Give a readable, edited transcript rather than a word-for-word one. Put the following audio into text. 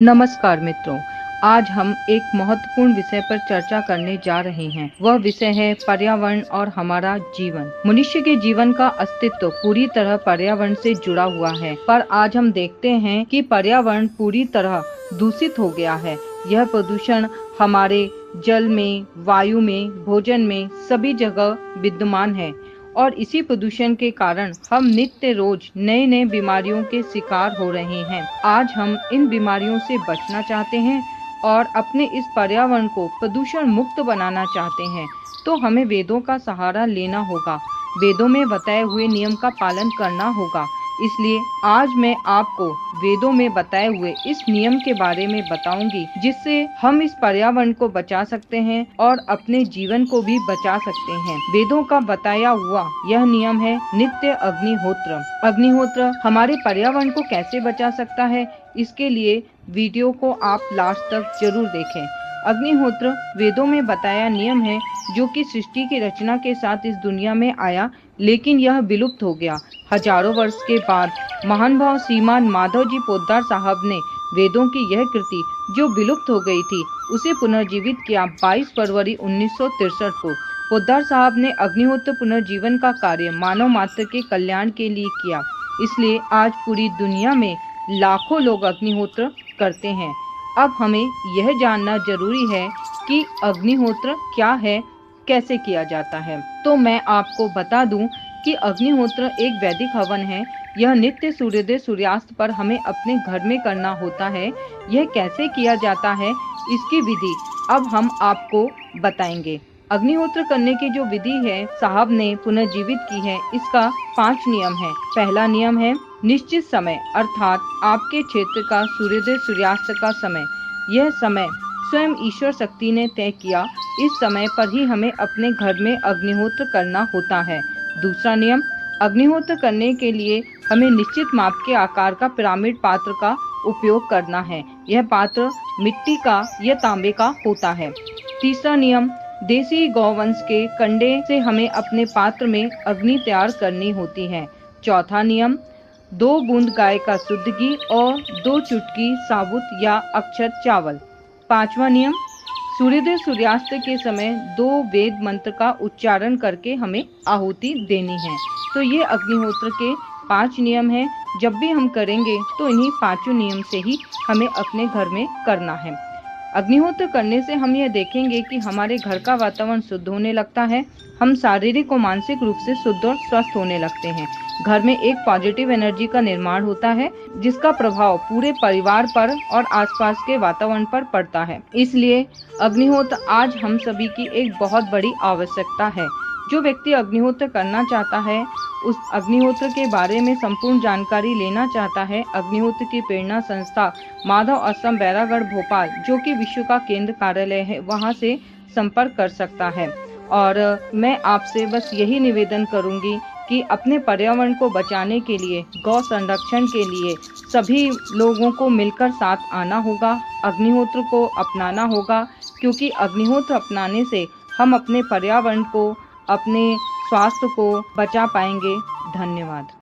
नमस्कार मित्रों, आज हम एक महत्वपूर्ण विषय पर चर्चा करने जा रहे हैं। वह विषय है पर्यावरण और हमारा जीवन। मनुष्य के जीवन का अस्तित्व पूरी तरह पर्यावरण से जुड़ा हुआ है, पर आज हम देखते हैं कि पर्यावरण पूरी तरह दूषित हो गया है। यह प्रदूषण हमारे जल में, वायु में, भोजन में सभी जगह विद्यमान है और इसी प्रदूषण के कारण हम नित्य रोज नए नए बीमारियों के शिकार हो रहे हैं। आज हम इन बीमारियों से बचना चाहते हैं और अपने इस पर्यावरण को प्रदूषण मुक्त बनाना चाहते हैं, तो हमें वेदों का सहारा लेना होगा। वेदों में बताए हुए नियम का पालन करना होगा। इसलिए आज मैं आपको वेदों में बताए हुए इस नियम के बारे में बताऊंगी, जिससे हम इस पर्यावरण को बचा सकते हैं और अपने जीवन को भी बचा सकते हैं। वेदों का बताया हुआ यह नियम है नित्य अग्निहोत्र। अग्निहोत्र हमारे पर्यावरण को कैसे बचा सकता है, इसके लिए वीडियो को आप लास्ट तक जरूर देखें। अग्निहोत्र वेदों में बताया नियम है जो कि सृष्टि की रचना के साथ इस दुनिया में आया, लेकिन यह विलुप्त हो गया। हजारों वर्ष के बाद महान भाव श्रीमान माधव जी पोद्दार साहब ने वेदों की यह कृति जो विलुप्त हो गई थी उसे पुनर्जीवित किया 22 फरवरी 1963 को। पोद्दार साहब ने अग्निहोत्र पुनर्जीवन का कार्य मानव मात्र के कल्याण के लिए किया। इसलिए आज पूरी दुनिया में लाखों लोग अग्निहोत्र करते हैं। अब हमें यह जानना जरूरी है कि अग्निहोत्र क्या है, कैसे किया जाता है। तो मैं आपको बता दूं कि अग्निहोत्र एक वैदिक हवन है। यह नित्य सूर्योदय सूर्यास्त पर हमें अपने घर में करना होता है। यह कैसे किया जाता है, इसकी विधि अब हम आपको बताएंगे। अग्निहोत्र करने की जो विधि है साहब ने पुनर्जीवित की है, इसका 5 नियम है। पहला नियम है निश्चित समय, अर्थात आपके क्षेत्र का सूर्योदय सूर्यास्त का समय। यह समय स्वयं ईश्वर शक्ति ने तय किया। इस समय पर ही हमें अपने घर में अग्निहोत्र करना होता है। दूसरा नियम, अग्निहोत्र करने के लिए हमें निश्चित माप के आकार का पिरामिड पात्र का उपयोग करना है। यह पात्र मिट्टी का या तांबे का होता है। तीसरा नियम, देसी गौवंश के कंडे से हमें अपने पात्र में अग्नि तैयार करनी होती है। चौथा नियम, 2 बूंद गाय का शुद्ध घी और 2 चुटकी साबुत या अक्षत चावल। पांचवा नियम, सूर्योदय सूर्यास्त के समय 2 वेद मंत्र का उच्चारण करके हमें आहुति देनी है। तो ये अग्निहोत्र के 5 नियम हैं। जब भी हम करेंगे तो इन्हीं 5 नियम से ही हमें अपने घर में करना है। अग्निहोत्र करने से हम यह देखेंगे कि हमारे घर का वातावरण शुद्ध होने लगता है। हम शारीरिक और मानसिक रूप से शुद्ध और स्वस्थ होने लगते हैं। घर में एक पॉजिटिव एनर्जी का निर्माण होता है, जिसका प्रभाव पूरे परिवार पर और आसपास के वातावरण पर पड़ता है। इसलिए अग्निहोत्र आज हम सभी की एक बहुत बड़ी आवश्यकता है। जो व्यक्ति अग्निहोत्र करना चाहता है, उस अग्निहोत्र के बारे में संपूर्ण जानकारी लेना चाहता है, अग्निहोत्र की प्रेरणा संस्था माधव आश्रम बैरागढ़ भोपाल, जो कि विश्व का केंद्र कार्यालय है, वहां से संपर्क कर सकता है। और मैं आपसे बस यही निवेदन करूंगी कि अपने पर्यावरण को बचाने के लिए, गौ संरक्षण के लिए सभी लोगों को मिलकर साथ आना होगा। अग्निहोत्र को अपनाना होगा, क्योंकि अग्निहोत्र अपनाने से हम अपने पर्यावरण को, अपने स्वास्थ्य को बचा पाएंगे। धन्यवाद।